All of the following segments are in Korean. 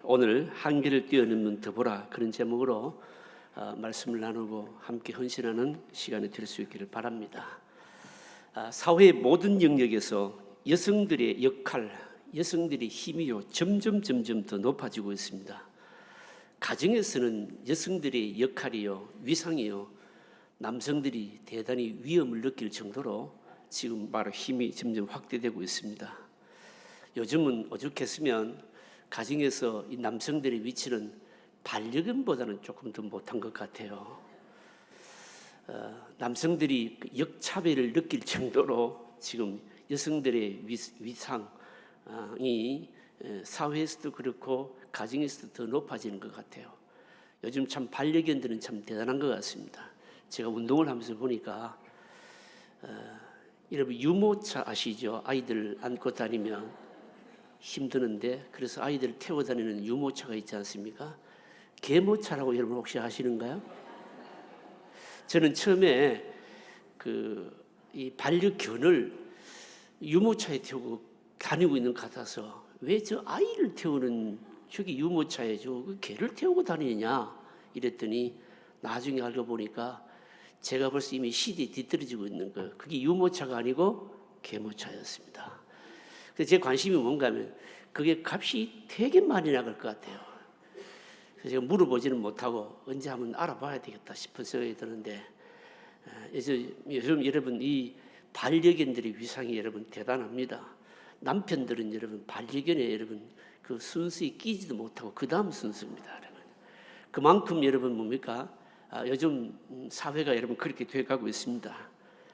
오늘 한계를 뛰어넘는 더보라 그런 제목으로 말씀을 나누고 함께 헌신하는 시간이 될 수 있기를 바랍니다. 사회의 모든 영역에서 여성들의 역할, 여성들의 힘이요 점점 더 높아지고 있습니다. 가정에서는 여성들의 역할이요 위상이요 남성들이 대단히 위험을 느낄 정도로 지금 바로 힘이 점점 확대되고 있습니다. 요즘은 오죽했으면 가정에서 이 남성들의 위치는 반려견보다는 조금 더 못한 것 같아요. 남성들이 역차별을 느낄 정도로 지금 여성들의 위상이 사회에서도 그렇고 가정에서도 더 높아지는 것 같아요. 요즘 참 반려견들은 참 대단한 것 같습니다. 제가 운동을 하면서 보니까 여러분 유모차 아시죠? 아이들 안고 다니면 힘드는데 그래서 아이들 태워 다니는 유모차가 있지 않습니까? 계모차라고 여러분 혹시 아시는가요? 저는 처음에 이 반려견을 유모차에 태우고 다니고 있는 것 같아서 왜 저 아이를 태우는 저기 유모차에 저 개를 태우고 다니느냐 이랬더니 나중에 알고 보니까 제가 벌써 이미 시대에 뒤떨어지고 있는 거예요. 그게 유모차가 아니고 계모차였습니다. 그래서 제 관심이 뭔가 하면 그게 값이 되게 많이 나갈 것 같아요. 그래서 제가 물어보지는 못하고 언제 한번 알아봐야 되겠다 싶은 생각이 드는데 요즘 여러분 이 반려견들의 위상이 여러분 대단합니다. 남편들은 여러분 반려견에 여러분 그 순수에 끼지도 못하고 그 다음 순수입니다. 여러분. 그만큼 여러분 뭡니까? 요즘 사회가 여러분 그렇게 돼가고 있습니다.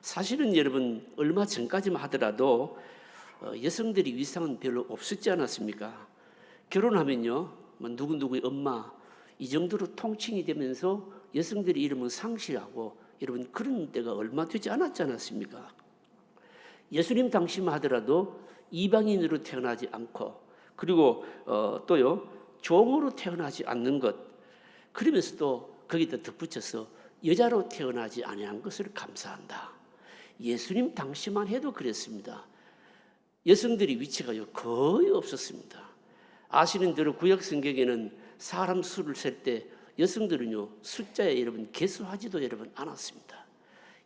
사실은 여러분 얼마 전까지만 하더라도 여성들이 위상은 별로 없었지 않았습니까? 결혼하면요 누구누구의 엄마 이 정도로 통칭이 되면서 여성들의 이름은 상실하고 여러분 그런 때가 얼마 되지 않았지 않았습니까? 예수님 당시만 하더라도 이방인으로 태어나지 않고 그리고 또요 종으로 태어나지 않는 것 그러면서 또 거기다 덧붙여서 여자로 태어나지 아니한 것을 감사한다. 예수님 당시만 해도 그랬습니다. 여성들의 위치가요 거의 없었습니다. 아시는 대로 구약 성경에는 사람 수를 셀 때 여성들은요 숫자에 여러분 개수하지도 여러분 않았습니다.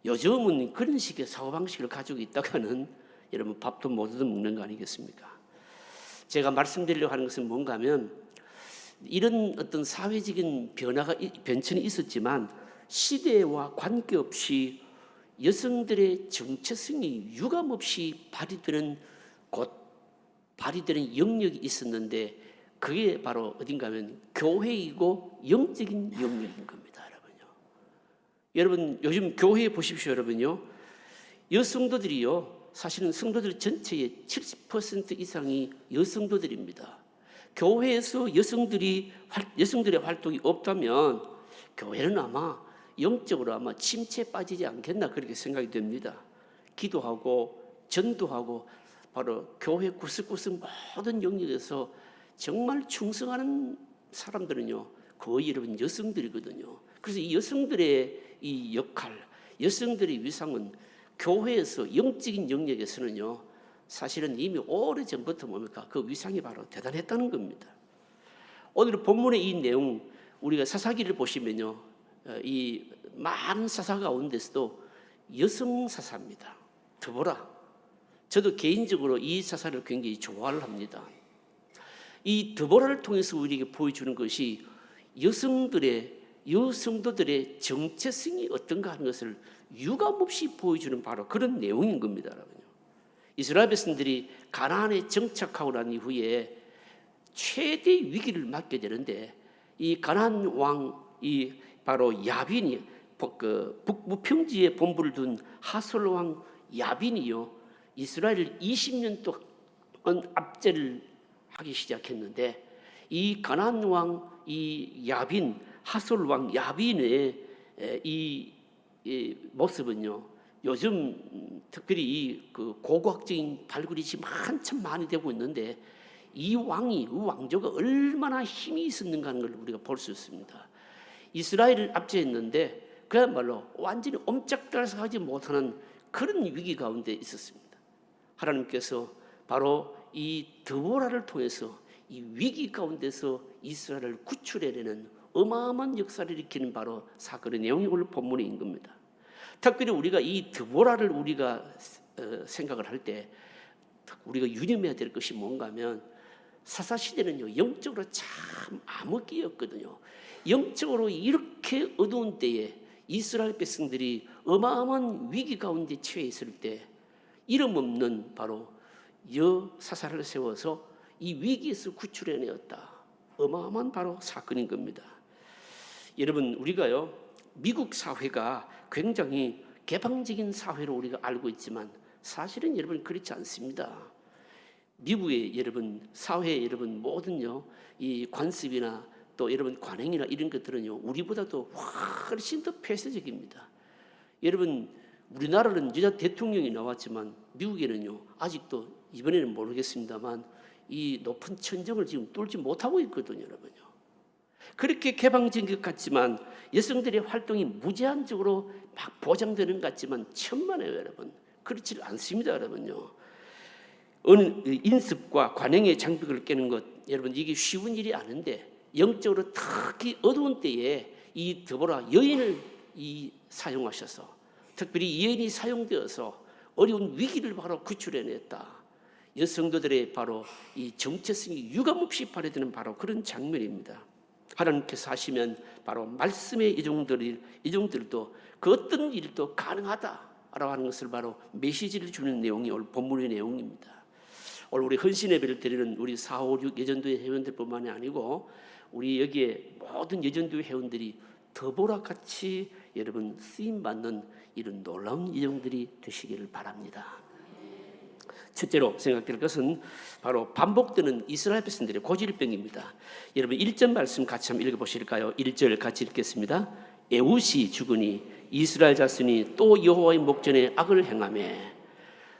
요즘은 그런 식의 사고방식을 가지고 있다가는 여러분 밥도 못 얻어 먹는 거 아니겠습니까? 제가 말씀드리려고 하는 것은 뭔가 하면 이런 어떤 사회적인 변천이 있었지만 시대와 관계없이 여성들의 정체성이 유감없이 발휘되는 영역이 있었는데 그게 바로 어딘가 하면 교회이고 영적인 영역인 겁니다. 여러분 요즘 교회에 보십시오. 여러분요 여성도들이요 사실은 성도들 전체의 70% 이상이 여성도들입니다. 교회에서 여성들의 활동이 없다면 교회는 아마 영적으로 아마 침체에 빠지지 않겠나 그렇게 생각이 됩니다. 기도하고 전도하고 바로 교회 구석구석 모든 영역에서 정말 충성하는 사람들은요 거의 여러분 여성들이거든요. 그래서 이 여성들의 이 역할, 여성들의 위상은 교회에서 영적인 영역에서는요 사실은 이미 오래전부터 뭡니까? 그 위상이 바로 대단했다는 겁니다. 오늘 본문의 이 내용 우리가 사사기를 보시면요 이 많은 사사 가운데서도 여성 사사입니다. 드보라. 저도 개인적으로 이 사사를 굉장히 좋아를 합니다. 이 드보라를 통해서 우리에게 보여주는 것이 여성도들의 정체성이 어떤가 하는 것을 유감없이 보여주는 바로 그런 내용인 겁니다. 이스라엘 백성들이 가나안에 정착하고 난 이후에 최대 위기를 맞게 되는데 이 가나안 왕이 바로 야빈이 북부 평지에 본부를 둔 하솔 왕 야빈이요 이스라엘을 20년 동안 압제를 하기 시작했는데 이 가나안 왕 이 야빈 하솔 왕 야빈의 이 모습은요 요즘 특별히 그 고고학적인 발굴이 지금 한참 많이 되고 있는데 이 왕조가 얼마나 힘이 있었는가 하는 걸 우리가 볼 수 있습니다. 이스라엘을 압제했는데 그야말로 완전히 옴짝달싹하지 못하는 그런 위기 가운데 있었습니다. 하나님께서 바로 이 드보라를 통해서 이 위기 가운데서 이스라엘을 구출해내는 어마어마한 역사를 일으키는 바로 사건의 내용이 오늘 본문에 있는 겁니다. 특별히 우리가 이 드보라를 우리가 생각을 할 때 우리가 유념해야 될 것이 뭔가 하면 사사시대는요 영적으로 참 암흑기였거든요. 영적으로 이렇게 어두운 때에 이스라엘 백성들이 어마어마한 위기 가운데 처해 있을 때 이름 없는 바로 여사사를 세워서 이 위기에서 구출해내었다. 어마어마한 바로 사건인 겁니다. 여러분, 우리가요 미국 사회가 굉장히 개방적인 사회로 우리가 알고 있지만 사실은 여러분 그렇지 않습니다. 미국의 여러분 사회 여러분 모든요 이 관습이나 또 여러분 관행이나 이런 것들은요 우리보다도 훨씬 더 폐쇄적입니다. 여러분 우리나라는 여자 대통령이 나왔지만 미국에는요 아직도 이번에는 모르겠습니다만 이 높은 천정을 지금 뚫지 못하고 있거든요, 여러분요. 그렇게 개방적인 것 같지만 여성들의 활동이 무제한적으로 막 보장되는 것 같지만 천만에요, 여러분. 그렇지 않습니다, 여러분요. 인습과 관행의 장벽을 깨는 것, 여러분 이게 쉬운 일이 아닌데 영적으로 특히 어두운 때에 이 드보라 여인을 사용하셔서 특별히 여인이 사용되어서 어려운 위기를 바로 구출해냈다. 여성도들의 바로 이 정체성이 유감없이 발휘되는 바로 그런 장면입니다. 하나님께서 하시면 바로 말씀의 이종들도 그 어떤 일도 가능하다라고 하는 것을 바로 메시지를 주는 내용이 오늘 본문의 내용입니다. 오늘 우리 헌신 예배를 드리는 우리 4, 5, 6 예전도회 회원들뿐만이 아니고 우리 여기에 모든 예전도회 회원들이 더보라 같이 여러분 쓰임 받는 이런 놀라운 예정들이 되시기를 바랍니다. 첫째로 생각될 것은 바로 반복되는 이스라엘 백성들의 고질병입니다. 여러분 1절 말씀 같이 한번 읽어보실까요? 1절 같이 읽겠습니다. 에웃이 죽으니 이스라엘 자손이 또 여호와의 목전에 악을 행하며.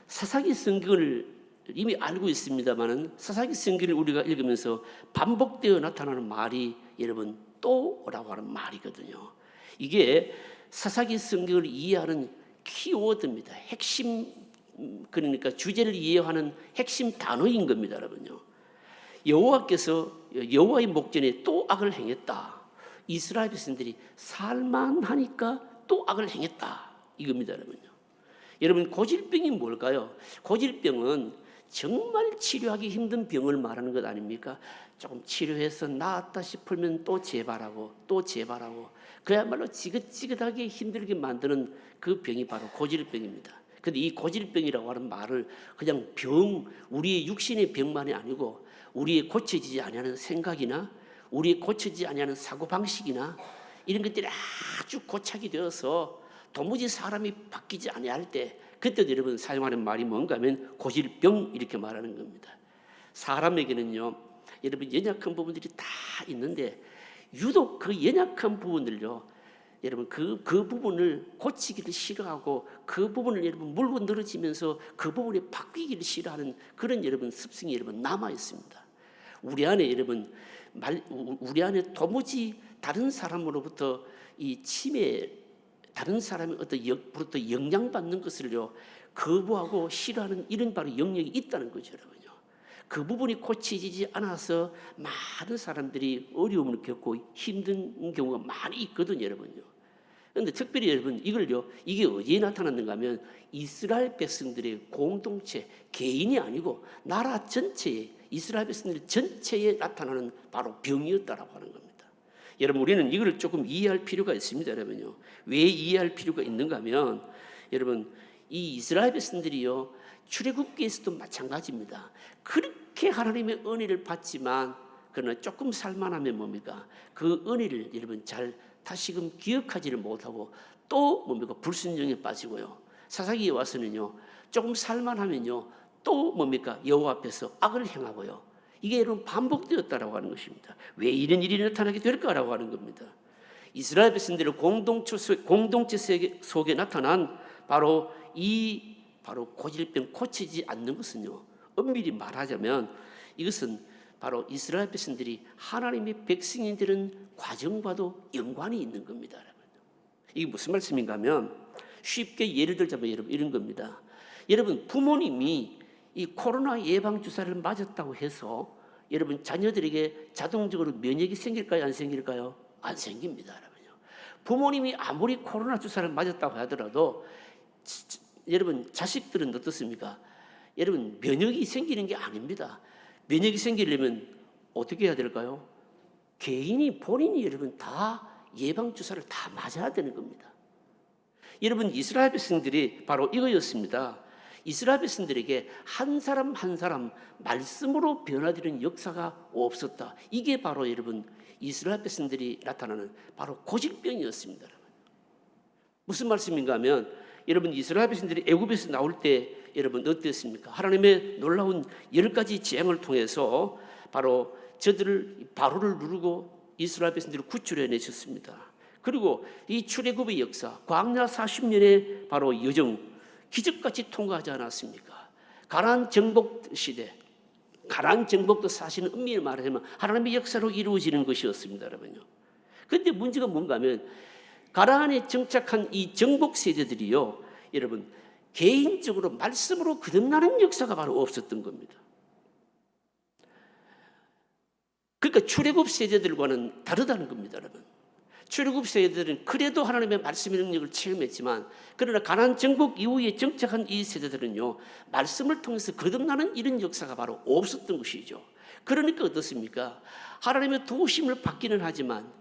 사사기 성경을 이미 알고 있습니다만은 사사기 성경을 우리가 읽으면서 반복되어 나타나는 말이 여러분 또라고 하는 말이거든요. 이게 사사기 성경을 이해하는 키워드입니다. 핵심, 그러니까 주제를 이해하는 핵심 단어인 겁니다, 여러분요. 여호와의 목전에 또 악을 행했다. 이스라엘 백성들이 살만하니까 또 악을 행했다. 이겁니다, 여러분요. 여러분 고질병이 뭘까요? 고질병은 정말 치료하기 힘든 병을 말하는 것 아닙니까? 조금 치료해서 나았다 싶으면 또 재발하고 또 재발하고 그야말로 지긋지긋하게 힘들게 만드는 그 병이 바로 고질병입니다. 그런데 이 고질병이라고 하는 말을 그냥 우리의 육신의 병만이 아니고 우리의 고쳐지지 아니하는 생각이나 우리의 고쳐지지 아니하는 사고방식이나 이런 것들이 아주 고착이 되어서 도무지 사람이 바뀌지 아니할 때 그때도 여러분 사용하는 말이 뭔가 하면 고질병 이렇게 말하는 겁니다. 사람에게는요 여러분 연약한 부분들이 다 있는데 유독 그 연약한 부분을요 여러분 그 부분을 고치기를 싫어하고 그 부분을 여러분 물고 늘어지면서 그 부분에 바뀌기를 싫어하는 그런 여러분 습성이 여러분 남아 있습니다. 우리 안에 여러분 우리 안에 도무지 다른 사람으로부터 이 침해 다른 사람의 어떤 영향받는 것을요 거부하고 싫어하는 이런 바로 영역이 있다는 거죠, 여러분요. 그 부분이 고쳐지지 않아서 많은 사람들이 어려움을 겪고 힘든 경우가 많이 있거든요, 여러분요. 그런데 특별히 여러분 이게 어디에 나타났는가 하면 이스라엘 백성들의 공동체, 개인이 아니고 나라 전체에 이스라엘 백성들 전체에 나타나는 바로 병이었다라고 하는 겁니다. 여러분 우리는 이걸 조금 이해할 필요가 있습니다, 여러분요. 왜 이해할 필요가 있는가 하면 여러분 이 이스라엘 백성들이요 출애굽기에서도 마찬가지입니다. 그렇게 하나님의 은혜를 받지만 그러나 조금 살만하면 뭡니까? 그 은혜를 여러분 잘 다시금 기억하지를 못하고 또 뭡니까? 불순종에 빠지고요. 사사기에 와서는요 조금 살만하면요 또 뭡니까? 여호와 앞에서 악을 행하고요. 이게 여러분 반복되었다라고 하는 것입니다. 왜 이런 일이 나타나게 될까라고 하는 겁니다. 이스라엘 백성들의 공동체 속에 나타난 바로 고질병 고치지 않는 것은요. 엄밀히 말하자면 이것은 바로 이스라엘 백성들이 하나님의 백성이 되는 과정과도 연관이 있는 겁니다. 여러분. 이게 무슨 말씀인가 하면 쉽게 예를 들자면 여러분 이런 겁니다. 여러분 부모님이 이 코로나 예방 주사를 맞았다고 해서 여러분 자녀들에게 자동적으로 면역이 생길까요? 안 생길까요? 안 생깁니다. 여러분요. 부모님이 아무리 코로나 주사를 맞았다고 하더라도 여러분 자식들은 어떻습니까? 여러분 면역이 생기는 게 아닙니다. 면역이 생기려면 어떻게 해야 될까요? 개인이 본인이 여러분 다 예방주사를 다 맞아야 되는 겁니다. 여러분 이스라엘 백성들이 바로 이거였습니다. 이스라엘 백성들에게 한 사람 한 사람 말씀으로 변화되는 역사가 없었다. 이게 바로 여러분 이스라엘 백성들이 나타나는 바로 고질병이었습니다. 무슨 말씀인가 하면 여러분 이스라엘 백성들이 애굽에서 나올 때 여러분 어땠습니까? 하나님의 놀라운 10가지 재앙을 통해서 바로 저들을 바로를 누르고 이스라엘 백성들을 구출해내셨습니다. 그리고 이 출애굽의 역사, 광야 40년의 바로 여정, 기적같이 통과하지 않았습니까? 가나안 정복 시대, 가나안 정복도 사실은 엄밀히 말하자면 하나님의 역사로 이루어지는 것이었습니다, 여러분요. 그런데 문제가 뭔가 하면 가나안에 정착한 이 정복 세대들이요, 여러분 개인적으로 말씀으로 거듭나는 역사가 바로 없었던 겁니다. 그러니까 출애굽 세대들과는 다르다는 겁니다, 여러분. 출애굽 세대들은 그래도 하나님의 말씀의 능력을 체험했지만, 그러나 가나안 정복 이후에 정착한 이 세대들은요, 말씀을 통해서 거듭나는 이런 역사가 바로 없었던 것이죠. 그러니까 어떻습니까? 하나님의 도우심을 받기는 하지만,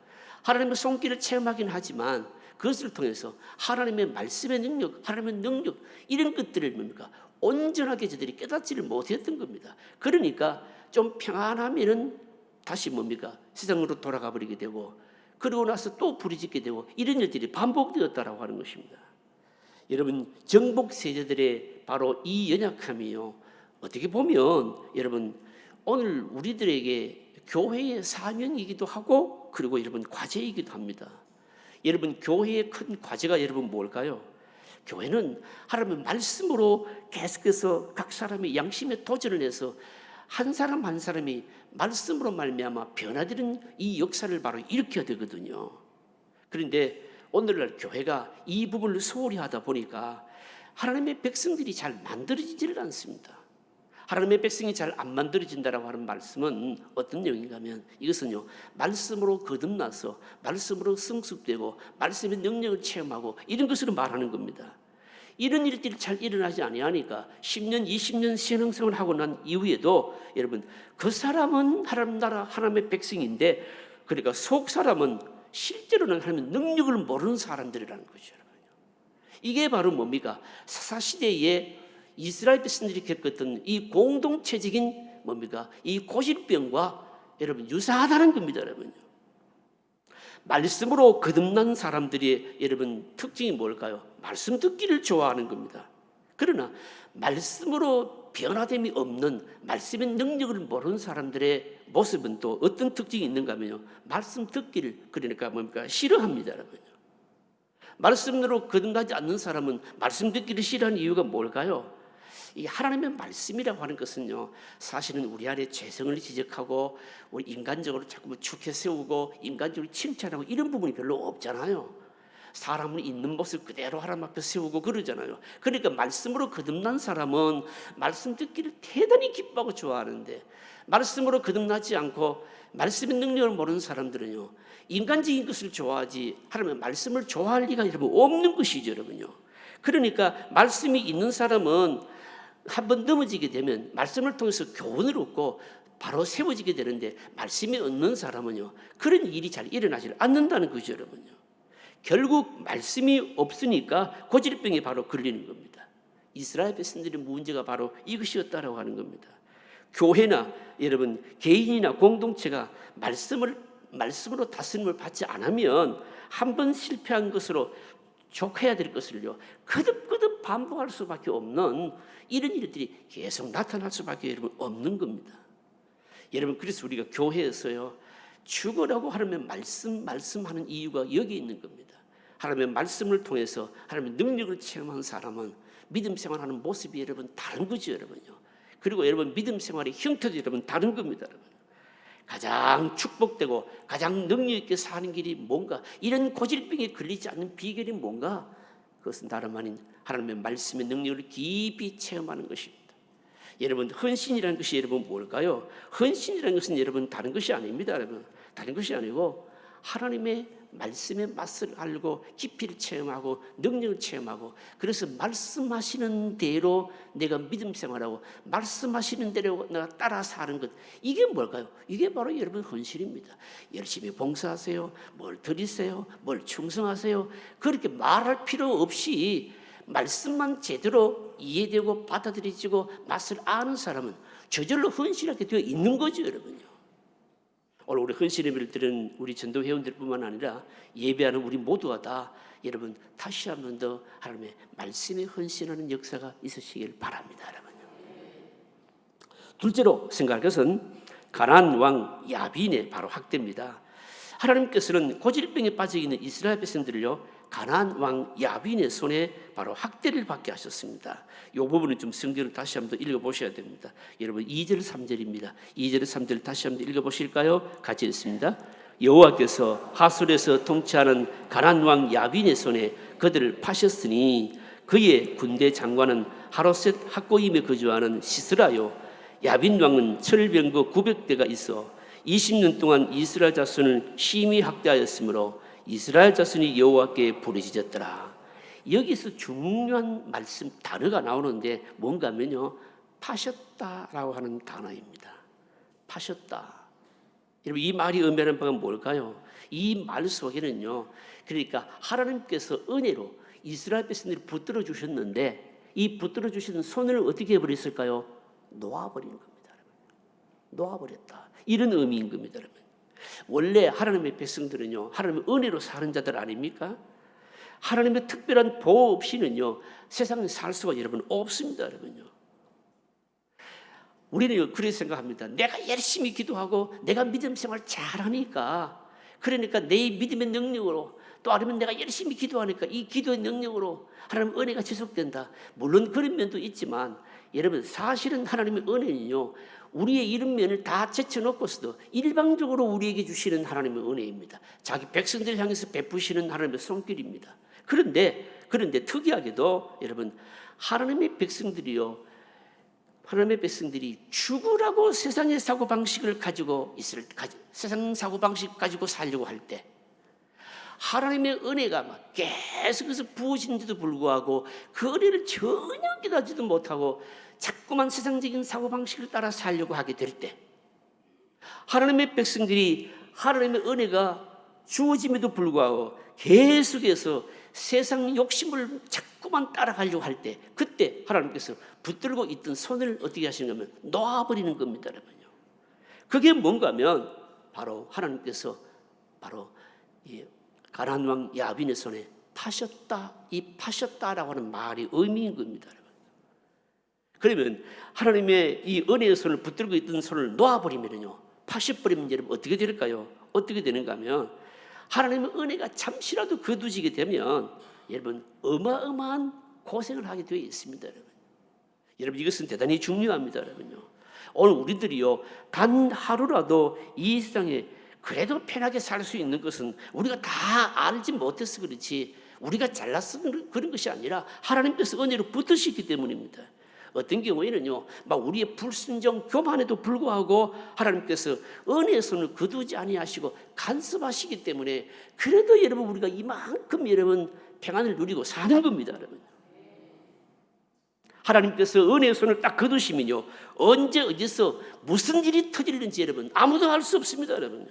하나님의 손길을 체험하긴 하지만, 그것을 통해서 하나님의 말씀의 능력, 하나님의 능력 이런 것들을 뭡니까? 온전하게 저들이 깨닫지를 못했던 겁니다. 그러니까 좀 평안하면은 다시 뭡니까? 세상으로 돌아가 버리게 되고, 그러고 나서 또 부르짖게 되고, 이런 일들이 반복되었다라고 하는 것입니다. 여러분 정복 세대들의 바로 이 연약함이요, 어떻게 보면 여러분 오늘 우리들에게 교회의 사명이기도 하고, 그리고 여러분 과제이기도 합니다. 여러분 교회의 큰 과제가 여러분 뭘까요? 교회는 하나님의 말씀으로 계속해서 각 사람이 양심에 도전을 해서 한 사람 한 사람이 말씀으로 말미암아 변화되는 이 역사를 바로 일으켜야 되거든요. 그런데 오늘날 교회가 이 부분을 소홀히 하다 보니까 하나님의 백성들이 잘 만들어지지를 않습니다. 하나님의 백성이 잘 안 만들어진다라고 하는 말씀은 어떤 내용인가 하면 이것은요, 말씀으로 거듭나서 말씀으로 성숙되고 말씀의 능력을 체험하고 이런 것으로 말하는 겁니다. 이런 일들이 잘 일어나지 아니하니까 10년, 20년 신앙생활을 하고 난 이후에도 여러분 그 사람은 하나님 나라 하나님의 백성인데, 그러니까 속 사람은 실제로는 하나님의 능력을 모르는 사람들이라는 거죠. 이게 바로 뭡니까? 사사시대에 이스라엘 백성들이 겪었던 이 공동체적인 뭡니까? 이 고질병과 여러분 유사하다는 겁니다, 여러분. 말씀으로 거듭난 사람들이 여러분 특징이 뭘까요? 말씀 듣기를 좋아하는 겁니다. 그러나 말씀으로 변화됨이 없는, 말씀의 능력을 모르는 사람들의 모습은 또 어떤 특징이 있는가 하면요, 말씀 듣기를 그러니까 뭡니까? 싫어합니다, 여러분. 말씀으로 거듭나지 않는 사람은 말씀 듣기를 싫어하는 이유가 뭘까요? 이 하나님의 말씀이라고 하는 것은요, 사실은 우리 안에 죄성을 지적하고 우리 인간적으로 자꾸 축해 세우고 인간적으로 칭찬하고 이런 부분이 별로 없잖아요. 사람은 있는 모습 그대로 하나님 앞에 세우고 그러잖아요. 그러니까 말씀으로 거듭난 사람은 말씀 듣기를 대단히 기뻐하고 좋아하는데, 말씀으로 거듭나지 않고 말씀의 능력을 모르는 사람들은요, 인간적인 것을 좋아하지 하나님의 말씀을 좋아할 리가 여러분 없는 것이죠, 여러분요. 그러니까 말씀이 있는 사람은 한번 넘어지게 되면 말씀을 통해서 교훈을 얻고 바로 세워지게 되는데, 말씀이 없는 사람은요, 그런 일이 잘 일어나지 않는다는 거죠, 여러분요. 결국 말씀이 없으니까 고질병에 바로 걸리는 겁니다. 이스라엘 백성들의 문제가 바로 이것이었다라고 하는 겁니다. 교회나 여러분 개인이나 공동체가 말씀으로 다스림을 받지 않으면 한 번 실패한 것으로 족해야 될 것을요, 거듭거듭 반복할 수밖에 없는 이런 일들이 계속 나타날 수밖에 여러분 없는 겁니다. 여러분 그래서 우리가 교회에서요, 죽으라고 하나님의 말씀하는 이유가 여기 있는 겁니다. 하나님의 말씀을 통해서 하나님의 능력을 체험한 사람은 믿음 생활하는 모습이 여러분 다른 거죠, 여러분요. 그리고 여러분 믿음 생활의 형태도 여러분 다른 겁니다, 여러분. 가장 축복되고 가장 능력 있게 사는 길이 뭔가, 이런 고질병에 걸리지 않는 비결이 뭔가, 그것은 다름 아닌 하나님의 말씀의 능력을 깊이 체험하는 것입니다. 여러분, 헌신이라는 것이 여러분 뭘까요? 헌신이라는 것은 여러분 다른 것이 아닙니다. 여러분, 다른 것이 아니고 하나님의 말씀의 맛을 알고 깊이를 체험하고 능력을 체험하고, 그래서 말씀하시는 대로 내가 믿음 생활하고 말씀하시는 대로 내가 따라 사는 것, 이게 뭘까요? 이게 바로 여러분 헌신입니다. 열심히 봉사하세요, 뭘 드리세요, 뭘 충성하세요, 그렇게 말할 필요 없이 말씀만 제대로 이해되고 받아들여지고 맛을 아는 사람은 저절로 헌신하게 되어 있는 거죠, 여러분요. 오늘 우리 헌신 예배를 드리는 우리 전도 회원들뿐만 아니라 예배하는 우리 모두가 다 여러분 다시 한 번 더 하나님의 말씀에 헌신하는 역사가 있으시길 바랍니다, 여러분요. 둘째로 생각할 것은 가나안 왕 야빈의 바로 학대입니다. 하나님께서는 고질병에 빠져 있는 이스라엘 백성들을요, 가나안 왕 야빈의 손에 바로 학대를 받게 하셨습니다. 이 부분은 좀 성경을 다시 한번 읽어보셔야 됩니다. 여러분 2절 3절입니다. 2절 3절 다시 한번 읽어보실까요? 같이 읽습니다. 여호와께서 하솔에서 통치하는 가나안 왕 야빈의 손에 그들을 파셨으니 그의 군대 장관은 하로셋 학고임에 거주하는 시스라요, 야빈 왕은 철병거 900대가 있어 20년 동안 이스라엘 자손을 심히 학대하였으므로 이스라엘 자손이 여호와께 부르짖었더라. 여기서 중요한 말씀 단어가 나오는데 뭔가 하면요, 파셨다라고 하는 단어입니다. 파셨다. 여러분, 이 말이 의미하는 바가 뭘까요? 이 말 속에는요, 그러니까 하나님께서 은혜로 이스라엘 백성들을 붙들어 주셨는데 이 붙들어 주시는 손을 어떻게 해버렸을까요? 놓아버린 겁니다. 놓아버렸다. 이런 의미인 겁니다, 여러분. 원래 하나님의 백성들은요, 하나님의 은혜로 사는 자들 아닙니까? 하나님의 특별한 보호 없이는요, 세상에 살 수가 여러분 없습니다, 여러분요. 우리는 그렇게 생각합니다. 내가 열심히 기도하고 내가 믿음 생활 잘하니까, 그러니까 내 믿음의 능력으로, 또 아니면 내가 열심히 기도하니까 이 기도의 능력으로 하나님의 은혜가 지속된다. 물론 그런 면도 있지만 여러분, 사실은 하나님의 은혜는요, 우리의 이런 면을 다 제쳐놓고서도 일방적으로 우리에게 주시는 하나님의 은혜입니다. 자기 백성들 향해서 베푸시는 하나님의 손길입니다. 그런데 특이하게도 여러분, 하나님의 백성들이 죽으라고 세상의 사고방식을 가지고 세상 사고방식 가지고 살려고 할 때 하나님의 은혜가 막 계속해서 부어지는데도 불구하고 그 은혜를 전혀 깨닫지도 못하고 자꾸만 세상적인 사고방식을 따라 살려고 하게 될 때, 하나님의 백성들이 하나님의 은혜가 주어짐에도 불구하고 계속해서 세상 욕심을 자꾸만 따라가려고 할 때, 그때 하나님께서 붙들고 있던 손을 어떻게 하시는 거면 놓아버리는 겁니다, 여러분요. 그게 뭔가 하면 바로 하나님께서 바로 이 가나안 왕 야빈의 손에 파셨다, 이 파셨다라고 하는 말이 의미인 겁니다, 여러분. 그러면 하나님의 이 은혜의 손을 붙들고 있던 손을 놓아버리면요, 파셔버리면 여러분 어떻게 될까요? 어떻게 되는가 하면 하나님의 은혜가 잠시라도 거두지게 되면 여러분 어마어마한 고생을 하게 되어 있습니다, 여러분. 여러분, 이것은 대단히 중요합니다, 여러분요. 오늘 우리들이요, 단 하루라도 이 세상에 그래도 편하게 살 수 있는 것은 우리가 다 알지 못해서 그렇지, 우리가 잘나서 그런 것이 아니라 하나님께서 은혜로 붙으시기 때문입니다. 어떤 경우에는요, 막 우리의 불순종, 교만에도 불구하고 하나님께서 은혜의 손을 거두지 아니하시고 간섭하시기 때문에 그래도 여러분 우리가 이만큼 여러분 평안을 누리고 사는 겁니다, 여러분. 하나님께서 은혜의 손을 딱 거두시면요, 언제 어디서 무슨 일이 터질는지 여러분 아무도 알 수 없습니다, 여러분요.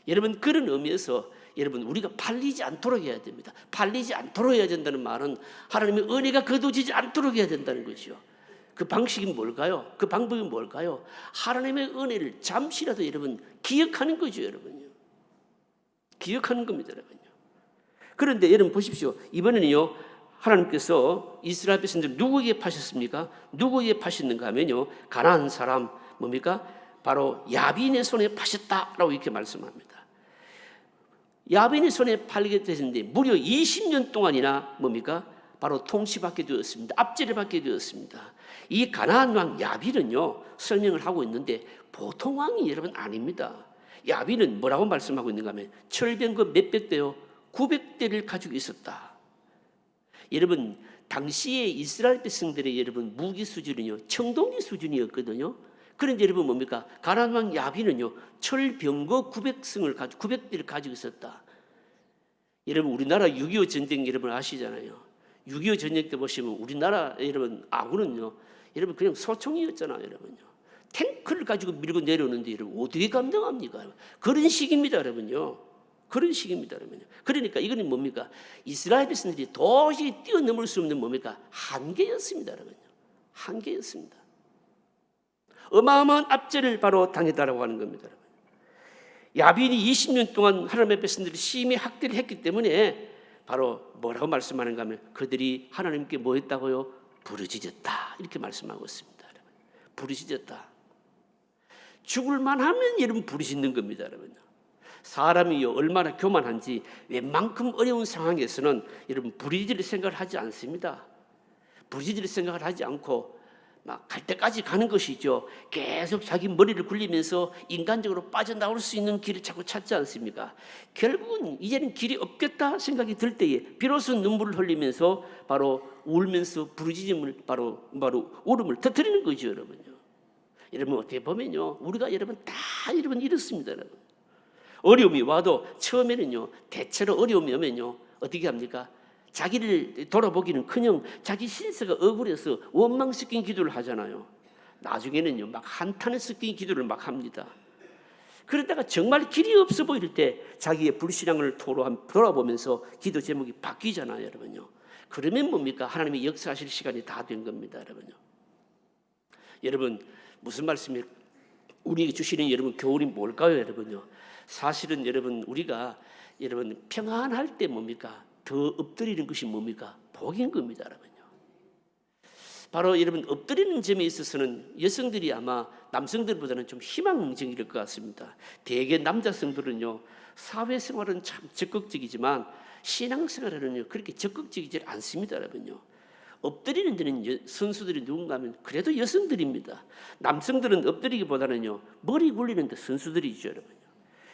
여러분, 그런 의미에서 여러분 우리가 팔리지 않도록 해야 됩니다. 팔리지 않도록 해야 된다는 말은 하나님의 은혜가 거두지지 않도록 해야 된다는 것이요. 그 방식이 뭘까요? 그 방법이 뭘까요? 하나님의 은혜를 잠시라도 여러분 기억하는 거죠, 여러분요. 기억하는 겁니다, 여러분요. 그런데 여러분 보십시오. 이번에는요, 하나님께서 이스라엘 백성들 누구에게 파셨습니까? 누구에게 파셨는가 하면요, 가나안 사람 뭡니까? 바로 야빈의 손에 파셨다라고 이렇게 말씀합니다. 야빈의 손에 팔게 되셨는데 무려 20년 동안이나 뭡니까? 바로 통치받게 되었습니다. 압제를 받게 되었습니다. 이 가나안 왕 야빈은요, 설명을 하고 있는데 보통 왕이 여러분 아닙니다. 야빈은 뭐라고 말씀하고 있는가 하면 철병거 몇백 대요? 900대를 가지고 있었다. 여러분, 당시에 이스라엘 백성들의 여러분 무기 수준은요 청동기 수준이었거든요. 그런데 여러분 뭡니까? 가나안 왕 야빈은요 철병거 900대를 가지고 있었다. 여러분 우리나라 6.25 전쟁 여러분 아시잖아요. 6.25 전쟁 때 보시면 우리나라 여러분 아군은요 여러분 그냥 소총이었잖아요. 여러분요 탱크를 가지고 밀고 내려오는데 여러분 어떻게 감당합니까? 그런 식입니다. 여러분요 그런 식입니다. 여러분요. 그러니까 이거는 뭡니까? 이스라엘 백성들이 도저히 뛰어넘을 수 없는 뭡니까? 한계였습니다. 여러분요 한계였습니다. 어마어마한 압제를 바로 당했다라고 하는 겁니다. 여러분. 야빈이 20년 동안 하나님의 백성들이 심히 학대를 했기 때문에 바로 뭐라고 말씀하는가 하면 그들이 하나님께 뭐 했다고요? 부르짖었다 이렇게 말씀하고 있습니다. 여러분. 부르짖었다. 죽을 만하면 여러분 부르짖는 겁니다. 여러분. 사람이요 얼마나 교만한지 웬만큼 어려운 상황에서는 여러분 부르짖을 생각을 하지 않습니다. 부르짖을 생각을 하지 않고 막 갈 때까지 가는 것이죠. 계속 자기 머리를 굴리면서 인간적으로 빠져나올 수 있는 길을 자꾸 찾지 않습니까? 결국은 이제는 길이 없겠다 생각이 들 때에 비로소 눈물을 흘리면서 바로 울면서 부르짖음을 바로 울음을 터뜨리는 거죠. 여러분요. 여러분 어떻게 보면요 우리가 여러분 다 여러분 이렇습니다. 여러분. 어려움이 와도 처음에는요 대체로 어려움이 오면요 어떻게 합니까? 자기를 돌아보기는커녕 자기 신세가 억울해서 원망 섞인 기도를 하잖아요. 나중에는요 막 한탄에 섞인 기도를 막 합니다. 그러다가 정말 길이 없어 보일 때 자기의 불신앙을 돌아보면서 기도 제목이 바뀌잖아요. 여러분요. 그러면 뭡니까? 하나님이 역사하실 시간이 다 된 겁니다. 여러분요. 여러분 무슨 말씀이 우리에게 주시는 여러분 교훈이 뭘까요? 여러분요. 사실은 여러분 우리가 여러분 평안할 때 뭡니까? 더 엎드리는 것이 뭡니까? 복인 겁니다. 여러분요. 바로 여러분 엎드리는 점에 있어서는 여성들이 아마 남성들보다는 좀 희망적일 것 같습니다. 대개 남자성들은요 사회생활은 참 적극적이지만 신앙생활에는요 그렇게 적극적이지 않습니다. 여러분요. 엎드리는 데는 선수들이 누군가 하면 그래도 여성들입니다. 남성들은 엎드리기보다는요 머리 굴리는 데 선수들이죠. 여러분요.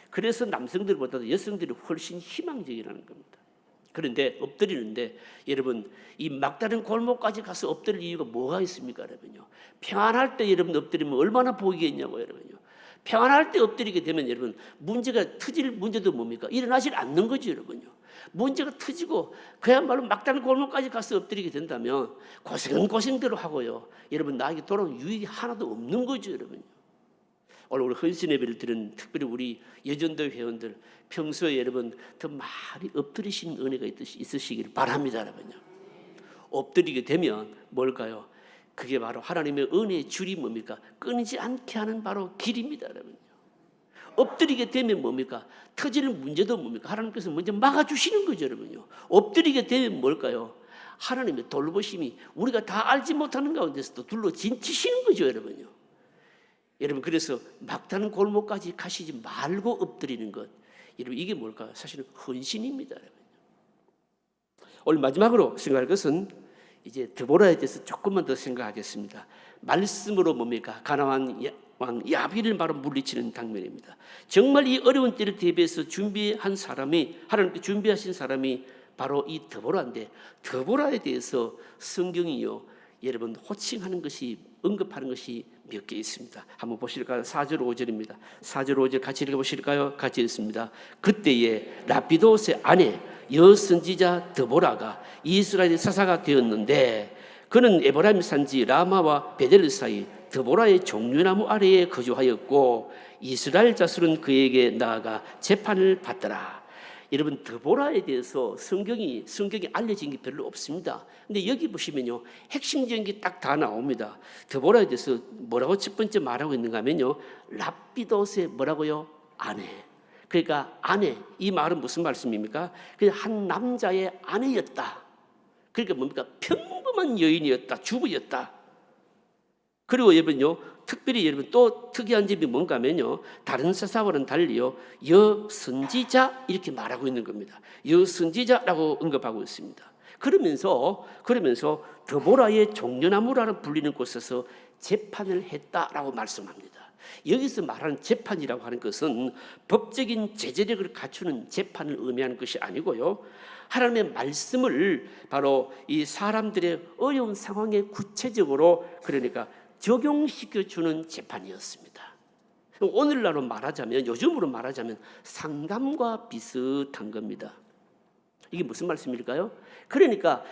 그래서 남성들보다도 여성들이 훨씬 희망적이라는 겁니다. 그런데 엎드리는데 여러분 이 막다른 골목까지 가서 엎드릴 이유가 뭐가 있습니까? 여러분요. 평안할 때 여러분 엎드리면 얼마나 복이겠냐고 여러분요. 평안할 때 엎드리게 되면 여러분 문제가 터질 문제도 뭡니까? 일어나질 않는 거죠. 여러분요. 문제가 터지고 그야말로 막다른 골목까지 가서 엎드리게 된다면 고생대로 하고요. 여러분 나에게 돌아온 유익이 하나도 없는 거죠. 여러분요. 오늘 우리 헌신 예배를 드린 특별히 우리 여전도 회원들 평소에 여러분 더 많이 엎드리시는 은혜가 있으시기를 바랍니다. 여러분요. 엎드리게 되면 뭘까요? 그게 바로 하나님의 은혜의 줄이 뭡니까? 끊이지 않게 하는 바로 길입니다. 여러분요. 엎드리게 되면 뭡니까? 터질 문제도 뭡니까? 하나님께서 먼저 막아주시는 거죠. 여러분요. 엎드리게 되면 뭘까요? 하나님의 돌보심이 우리가 다 알지 못하는 가운데서도 둘러 진치시는 거죠. 여러분요. 여러분 그래서 막다른 골목까지 가시지 말고 엎드리는 것 여러분 이게 뭘까요? 사실은 헌신입니다. 여러분. 오늘 마지막으로 생각할 것은 이제 드보라에 대해서 조금만 더 생각하겠습니다. 말씀으로 뭡니까? 가나안 왕 야빈을 바로 물리치는 장면입니다. 정말 이 어려운 때를 대비해서 준비한 사람이 하나님께 준비하신 사람이 바로 이 드보라인데 드보라에 대해서 성경이요 여러분 호칭하는 것이 언급하는 것이 몇 개 있습니다. 한번 보실까요? 4절 5절입니다. 4절 5절 같이 읽어보실까요? 같이 읽습니다. 그때에 라피도스의 아내 여선지자 드보라가 이스라엘의 사사가 되었는데 그는 에브라임 산지 라마와 베델 사이 드보라의 종류나무 아래에 거주하였고 이스라엘 자손은 그에게 나아가 재판을 받더라. 여러분 드보라에 대해서 성경이 알려진 게 별로 없습니다. 근데 여기 보시면요 핵심적인 게 딱 다 나옵니다. 드보라에 대해서 뭐라고 첫 번째 말하고 있는가 하면요 라피도스의 뭐라고요? 아내. 그러니까 아내 이 말은 무슨 말씀입니까? 그냥 한 남자의 아내였다. 그러니까 뭡니까? 평범한 여인이었다. 주부였다. 그리고 여러분요 특별히 여러분 또 특이한 점이 뭔가 하면요 다른 사사와는 달리요 여선지자 이렇게 말하고 있는 겁니다. 여선지자라고 언급하고 있습니다. 그러면서 드보라의 종려나무라는 불리는 곳에서 재판을 했다라고 말씀합니다. 여기서 말하는 재판이라고 하는 것은 법적인 제재력을 갖추는 재판을 의미하는 것이 아니고요, 하나님의 말씀을 바로 이 사람들의 어려운 상황에 구체적으로 그러니까 적용시켜주는 재판이었습니다. 오늘날로 말하자면, 요즘으로 말하자면 상담과 비슷한 겁니다. 이게 무슨 말씀일까요? 그러니까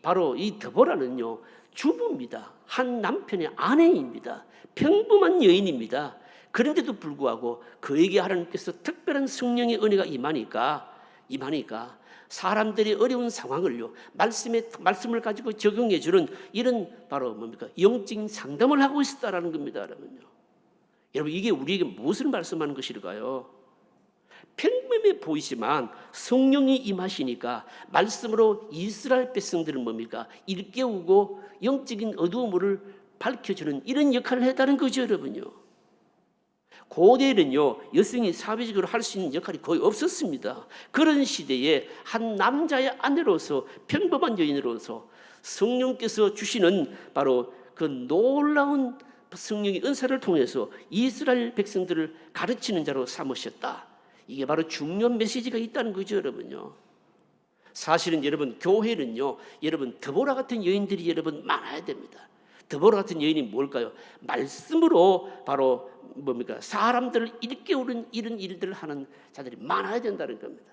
바로 이 드보라는요, 주부입니다. 한 남편의 아내입니다. 평범한 여인입니다. 그런데도 불구하고 그에게 하나님께서 특별한 성령의 은혜가 임하니까 사람들이 어려운 상황을요, 말씀을 가지고 적용해 주는 이런 바로 뭡니까? 영적인 상담을 하고 있었다라는 겁니다, 여러분요. 여러분, 이게 우리에게 무엇을 말씀하는 것일까요? 평범해 보이지만 성령이 임하시니까 말씀으로 이스라엘 백성들을 뭡니까? 일깨우고 영적인 어두움을 밝혀주는 이런 역할을 했다는 거죠, 여러분요. 고대에는요, 여성이 사회적으로 할 수 있는 역할이 거의 없었습니다. 그런 시대에 한 남자의 아내로서, 평범한 여인으로서 성령께서 주시는 바로 그 놀라운 성령의 은사를 통해서 이스라엘 백성들을 가르치는 자로 삼으셨다. 이게 바로 중요한 메시지가 있다는 거죠, 여러분요. 사실은 여러분, 교회는요, 여러분 드보라 같은 여인들이 여러분 많아야 됩니다. 드보라 같은 여인이 뭘까요? 말씀으로 바로 뭡니까? 사람들을 일깨우는 이런 일들을 하는 자들이 많아야 된다는 겁니다.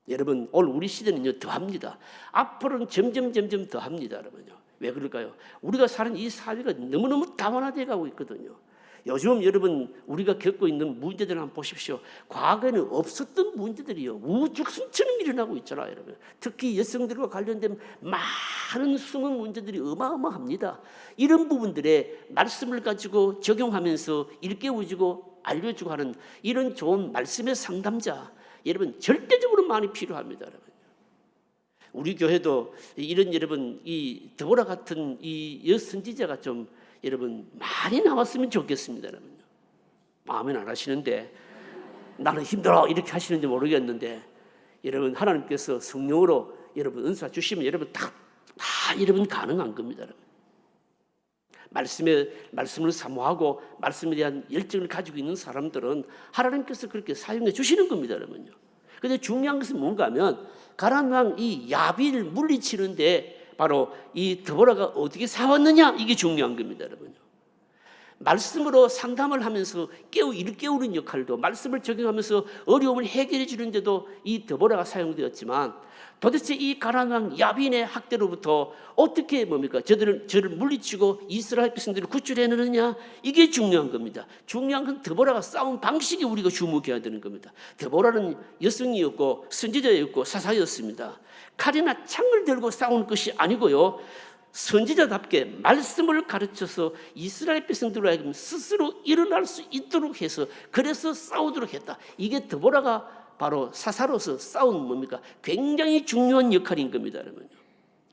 여러분, 오늘 우리 시대는요, 더합니다. 앞으로는 점점 더합니다, 여러분요. 왜 그럴까요? 우리가 사는 이 사회가 너무너무 다원화되어 가고 있거든요. 요즘 여러분, 우리가 겪고 있는 문제들을 한번 보십시오. 과거에는 없었던 문제들이요, 우죽순처럼 일어나고 있잖아요, 여러분. 특히 여성들과 관련된 많은 숨은 문제들이 어마어마합니다. 이런 부분들에 말씀을 가지고 적용하면서 일깨워주고 알려주고 하는 이런 좋은 말씀의 상담자, 여러분 절대적으로 많이 필요합니다, 여러분. 우리 교회도 이런 여러분 이 드보라 같은 이 여선지자가 좀 여러분 많이 나왔으면 좋겠습니다, 여러분. 아멘 안 하시는데, 나는 힘들어 이렇게 하시는지 모르겠는데, 여러분 하나님께서 성령으로 여러분 은사 주시면 여러분 다 여러분 가능한 겁니다, 여러분. 말씀을 사모하고 말씀에 대한 열정을 가지고 있는 사람들은 하나님께서 그렇게 사용해 주시는 겁니다, 여러분요. 근데 중요한 것은 뭔가 하면 가나안 왕 이 야빈을 물리치는데 바로 이 드보라가 어떻게 싸웠느냐, 이게 중요한 겁니다, 여러분요. 말씀으로 상담을 하면서 일깨우는 역할도, 말씀을 적용하면서 어려움을 해결해 주는데도 이 드보라가 사용되었지만, 도대체 이 가나안 왕 야빈의 학대로부터 어떻게 저를 물리치고 이스라엘 백성들을 구출해내느냐, 이게 중요한 겁니다. 중요한 건 드보라가 싸운 방식이 우리가 주목해야 되는 겁니다. 드보라는 여성이었고 선지자였고 사사였습니다. 칼이나 창을 들고 싸우는 것이 아니고요, 선지자답게 말씀을 가르쳐서 이스라엘 백성들로 하여금 스스로 일어날 수 있도록 해서 그래서 싸우도록 했다. 이게 드보라가 바로 사사로서 싸운 뭡니까? 굉장히 중요한 역할인 겁니다, 여러분.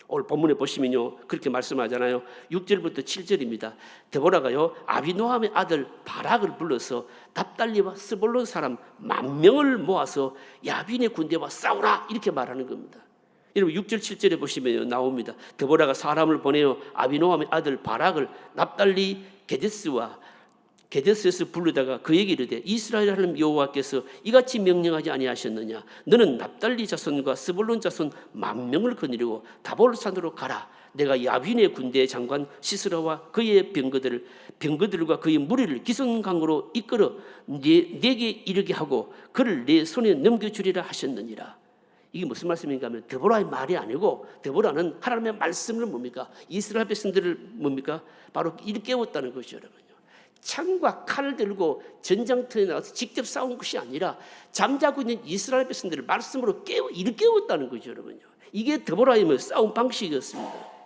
오늘 본문에 보시면요, 그렇게 말씀하잖아요. 6절부터 7절입니다. 드보라가요, 아비노함의 아들 바락을 불러서 납달리와 스볼론 사람 10,000명을 모아서 야빈의 군대와 싸우라, 이렇게 말하는 겁니다. 여러분 6절 7절에 보시면 나옵니다. 드보라가 사람을 보내어 아비노함의 아들 바락을 납달리 게데스에서 부르다가 그에게 이르되, 이스라엘 하나님 여호와께서 이같이 명령하지 아니하셨느냐? 너는 납달리 자손과 스불론 자손 10,000명을 거느리고 다볼산으로 가라. 내가 야빈의 군대의 장관 시스라와 그의 병거들과 그의 무리를 기손강으로 이끌어 내게 이르게 하고 그를 내 손에 넘겨주리라 하셨느니라. 이게 무슨 말씀인가 하면, 드보라의 말이 아니고 드보라는 하나님의 말씀을 이스라엘 백성들을 바로 일깨웠다는 것이죠, 여러분. 창과 칼을 들고 전장터에 나가서 직접 싸운 것이 아니라 잠자고 있는 이스라엘 백성들을 말씀으로 일깨웠다는 거죠, 여러분요. 이게 드보라의 싸움 방식이었습니다.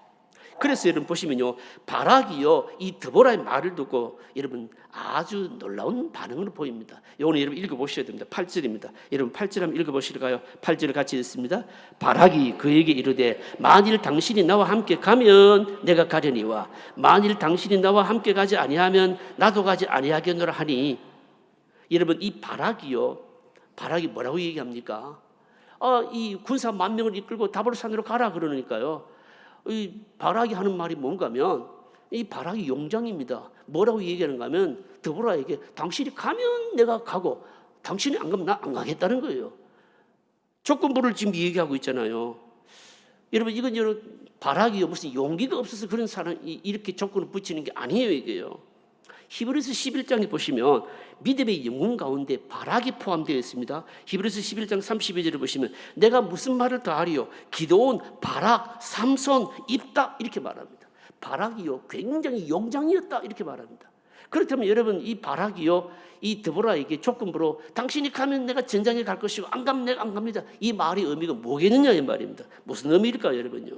그래서 여러분 보시면요, 바락이요, 이 드보라의 말을 듣고 여러분 아주 놀라운 반응을 보입니다. 오늘 여러분 읽어보셔야 됩니다. 8절입니다. 여러분 8절 한번 읽어보실까요? 8절을 같이 읽습니다. 바락이 그에게 이르되, 만일 당신이 나와 함께 가면 내가 가려니와 만일 당신이 나와 함께 가지 아니하면 나도 가지 아니하겠노라 하니. 여러분 이 바락이 뭐라고 얘기합니까? 이 군사 10,000명을 이끌고 다볼산으로 가라 그러니까요. 이 바락이 하는 말이 뭔가 하면, 이 바락이 용장입니다. 뭐라고 얘기하는가 하면 드보라에게 당신이 가면 내가 가고 당신이 안 가면 나 안 가겠다는 거예요. 조건부를 지금 얘기하고 있잖아요. 여러분 이건 바락이요 무슨 용기가 없어서 그런 사람이 이렇게 조건을 붙이는 게 아니에요 이게요. 히브리서 11장에 보시면 믿음의 영혼 가운데 바락이 포함되어 있습니다. 히브리서 11장 32절을 보시면 내가 무슨 말을 더하리요? 기드온, 바락, 삼손, 입다 이렇게 말합니다. 바락이요 굉장히 용장이었다 이렇게 말합니다. 그렇다면 여러분 이 바락이요 이 드보라에게 조건부로 당신이 가면 내가 전장에 갈 것이고 안 가면 내가 안 갑니다. 이 말의 의미가 뭐겠느냐 이 말입니다. 무슨 의미일까요 여러분요?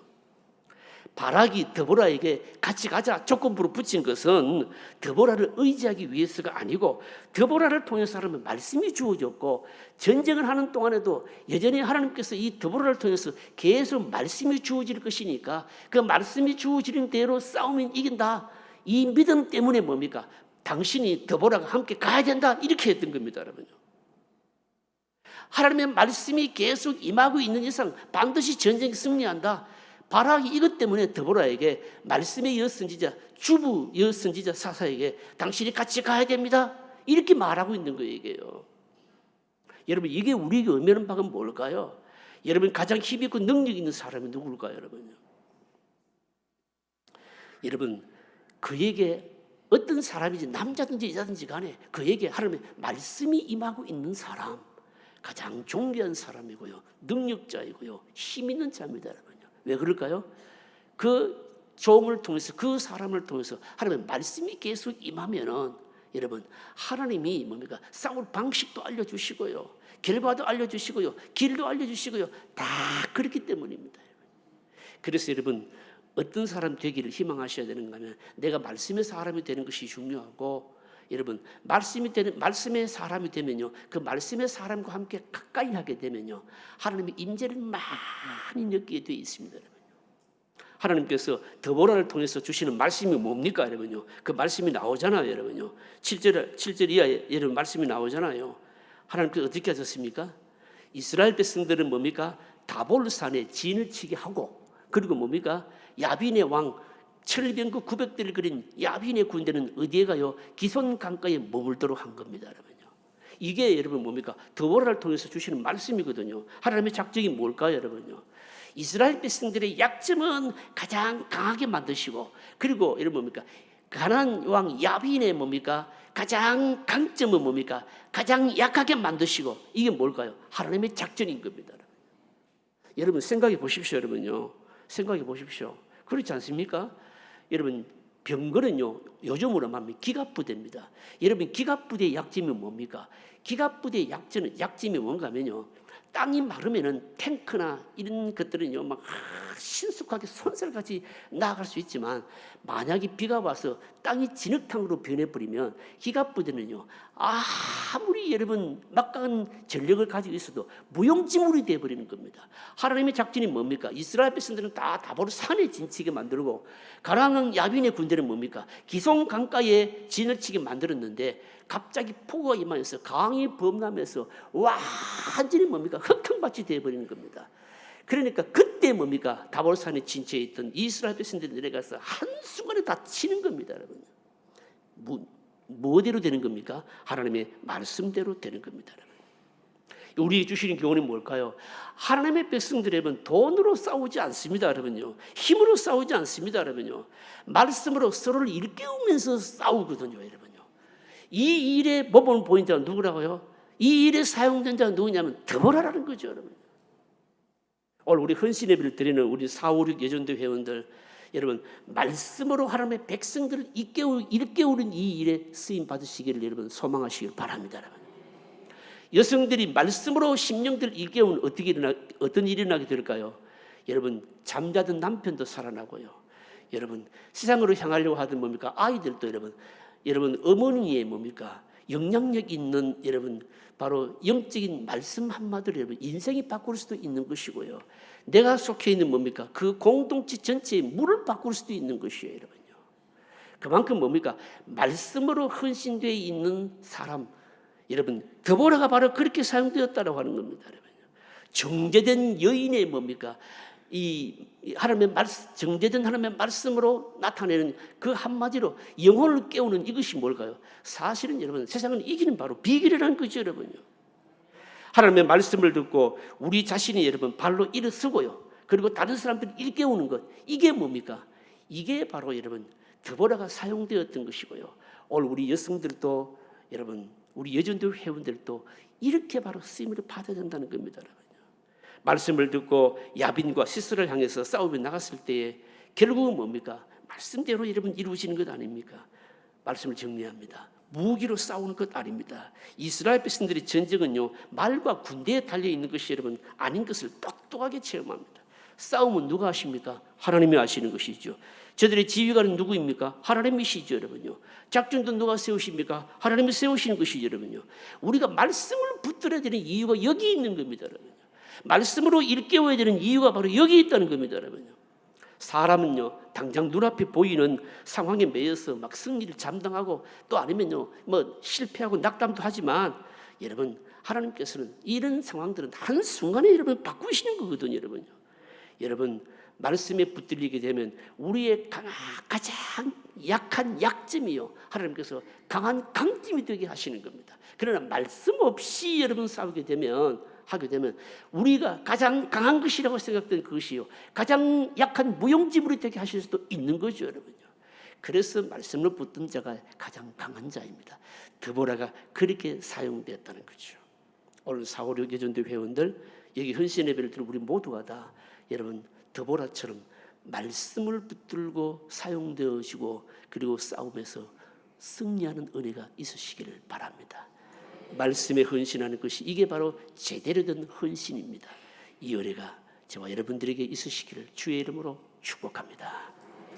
바락이 드보라에게 같이 가자 조건부로 붙인 것은 드보라를 의지하기 위해서가 아니고 드보라를 통해서 하나님의 말씀이 주어졌고 전쟁을 하는 동안에도 여전히 하나님께서 이 드보라를 통해서 계속 말씀이 주어질 것이니까 그 말씀이 주어지는 대로 싸우면 이긴다. 이 믿음 때문에 뭡니까? 당신이 드보라가 함께 가야 된다 이렇게 했던 겁니다 여러분요. 하나님의 말씀이 계속 임하고 있는 이상 반드시 전쟁에 승리한다. 바락이 이것 때문에 드보라에게 말씀의 여선지자 주부 여선지자 사사에게 당신이 같이 가야 됩니다 이렇게 말하고 있는 거예요 이게요. 여러분 이게 우리에게 의미하는 바가 뭘까요? 여러분 가장 힘있고 능력 있는 사람이 누굴까요 여러분요? 여러분 그에게 어떤 사람이지 남자든지 여자든지 간에 그에게 하나님의 말씀이 임하고 있는 사람 가장 존귀한 사람이고요 능력자이고요 힘 있는 자입니다 여러분. 왜 그럴까요? 그 종을 통해서 그 사람을 통해서 하나님의 말씀이 계속 임하면은 여러분 하나님이 뭡니까? 싸울 방식도 알려주시고요 결과도 알려주시고요 길도 알려주시고요 다 그렇기 때문입니다. 그래서 여러분 어떤 사람 되기를 희망하셔야 되는가 하면 내가 말씀의 사람이 되는 것이 중요하고 여러분 말씀의 사람이 되면요 그 말씀의 사람과 함께 가까이 하게 되면요 하나님의 임재를 많이 느끼게 되어 있습니다. 여러분요. 하나님께서 드보라를 통해서 주시는 말씀이 뭡니까 여러분요? 그 말씀이 나오잖아요 여러분요. 7절 이하에 여러분 말씀이 나오잖아요. 하나님께서 어떻게 하셨습니까? 이스라엘 백성들은 뭡니까? 다볼산에 진을 치게 하고 그리고 뭡니까? 야빈의 왕 철병거 900대를 그린 야빈의 군대는 어디에 가요? 기손 강가에 머물도록 한 겁니다 여러분요. 이게 여러분 뭡니까? 드보라를 통해서 주시는 말씀이거든요. 하나님의 작정이 뭘까요 여러분요? 이스라엘 백성들의 약점은 가장 강하게 만드시고 그리고 여러분 뭡니까? 가나안 왕 야빈의 뭡니까? 가장 강점은 뭡니까? 가장 약하게 만드시고 이게 뭘까요? 하나님의 작전인 겁니다 여러분. 여러분 생각해 보십시오 여러분요. 생각해 보십시오. 그렇지 않습니까? 여러분 병거는요 요즘으로 말하면 기갑부대입니다. 여러분 기갑부대의 약점이 뭡니까? 기갑부대의 약점이 뭔가 하면요 땅이 마르면은 탱크나 이런 것들은요 막 신속하게 손살같이 나아갈 수 있지만 만약에 비가 와서 땅이 진흙탕으로 변해버리면 기갑부대는요 아무리 여러분 막강한 전력을 가지고 있어도 무용지물이 되어버리는 겁니다. 하나님의 작전이 뭡니까? 이스라엘 백성들은 다 다보로 산에 진치게 만들고 가나안 야빈의 군대는 뭡니까? 기손 강가에 진을 치게 만들었는데 갑자기 폭우가 임하면서 강이 범람해서 완전히 뭡니까? 흙탕밭이 되어버리는 겁니다. 그러니까 그때 뭡니까? 다볼산에 진치에 있던 이스라엘 백성들이 내려가서 한순간에 다 치는 겁니다 여러분. 뭐대로 되는 겁니까? 하나님의 말씀대로 되는 겁니다 여러분. 우리에게 주시는 교훈이 뭘까요? 하나님의 백성들의 돈으로 싸우지 않습니다 여러분요. 힘으로 싸우지 않습니다 여러분요. 말씀으로 서로를 일깨우면서 싸우거든요 여러분요. 이 일의 모범을 보인 자가 누구라고요? 이 일에 사용된 자가 누구냐면 드보라라는 거죠 여러분. 오늘 우리 헌신 예배를 드리는 우리 4, 5, 6 예전대 회원들 여러분 말씀으로 하나님의 백성들을 일깨우는 이 일에 쓰임 받으시기를 여러분 소망하시길 바랍니다 여러분. 여성들이 말씀으로 심령들을 일깨우는 어떤 일이 일어나게 될까요? 여러분 잠자던 남편도 살아나고요. 여러분 세상으로 향하려고 하던 뭡니까? 아이들도 여러분 어머니의 뭡니까? 영향력 있는 여러분 바로 영적인 말씀 한마디로 여러분 인생이 바꿀 수도 있는 것이고요. 내가 속해 있는 뭡니까? 그 공동체 전체의 물을 바꿀 수도 있는 것이에요 여러분요. 그만큼 뭡니까? 말씀으로 헌신되어 있는 사람 여러분 드보라가 바로 그렇게 사용되었다고 하는 겁니다 여러분. 정제된 여인의 뭡니까? 이 하나님의 말씀, 정제된 하나님의 말씀으로 나타내는 그 한마디로 영혼을 깨우는 이것이 뭘까요? 사실은 여러분 세상을 이기는 바로 비결이라는 거죠, 여러분요. 하나님의 말씀을 듣고 우리 자신이 여러분 발로 일어서고요. 그리고 다른 사람들을 일깨우는 것, 이게 뭡니까? 이게 바로 여러분 드보라가 사용되었던 것이고요. 오늘 우리 여성들도 여러분 우리 여전도 회원들도 이렇게 바로 쓰임을 받아야 된다는 겁니다, 여러분. 말씀을 듣고 야빈과 시스를 향해서 싸움에 나갔을 때에 결국은 뭡니까? 말씀대로 여러분 이루어지는 것 아닙니까? 말씀을 정리합니다. 무기로 싸우는 것 아닙니다. 이스라엘 백성들의 전쟁은요 말과 군대에 달려있는 것이 여러분 아닌 것을 똑똑하게 체험합니다. 싸움은 누가 하십니까? 하나님이 하시는 것이죠. 저들의 지휘관은 누구입니까? 하나님이시죠, 여러분요. 작전도 누가 세우십니까? 하나님이 세우시는 것이죠, 여러분요. 우리가 말씀을 붙들어야 되는 이유가 여기 있는 겁니다, 여러분요. 말씀으로 일깨워야 되는 이유가 바로 여기 있다는 겁니다, 여러분요. 사람은요 당장 눈앞에 보이는 상황에 매여서 막 승리를 잠당하고 또 아니면요 뭐 실패하고 낙담도 하지만 여러분 하나님께서는 이런 상황들은 한순간에 여러분 바꾸시는 거거든요, 여러분요. 여러분 말씀에 붙들리게 되면 우리의 가장 약한 약점이요 하나님께서 강한 강점이 되게 하시는 겁니다. 그러나 말씀 없이 여러분 싸우게 되면 하게 되면 우리가 가장 강한 것이라고 생각된 그것이요 가장 약한 무용지물이 되게 하실 수도 있는 거죠, 여러분요. 그래서 말씀을 붙든 자가 가장 강한 자입니다. 드보라가 그렇게 사용되었다는 거죠. 오늘 4, 5, 6 예전대 회원들 여기 헌신 예배를 드린 우리 모두가 다 여러분 드보라처럼 말씀을 붙들고 사용되어지고 그리고 싸움에서 승리하는 은혜가 있으시기를 바랍니다. 말씀에 헌신하는 것이 이게 바로 제대로 된 헌신입니다. 이 은혜가 저와 여러분들에게 있으시기를 주의 이름으로 축복합니다.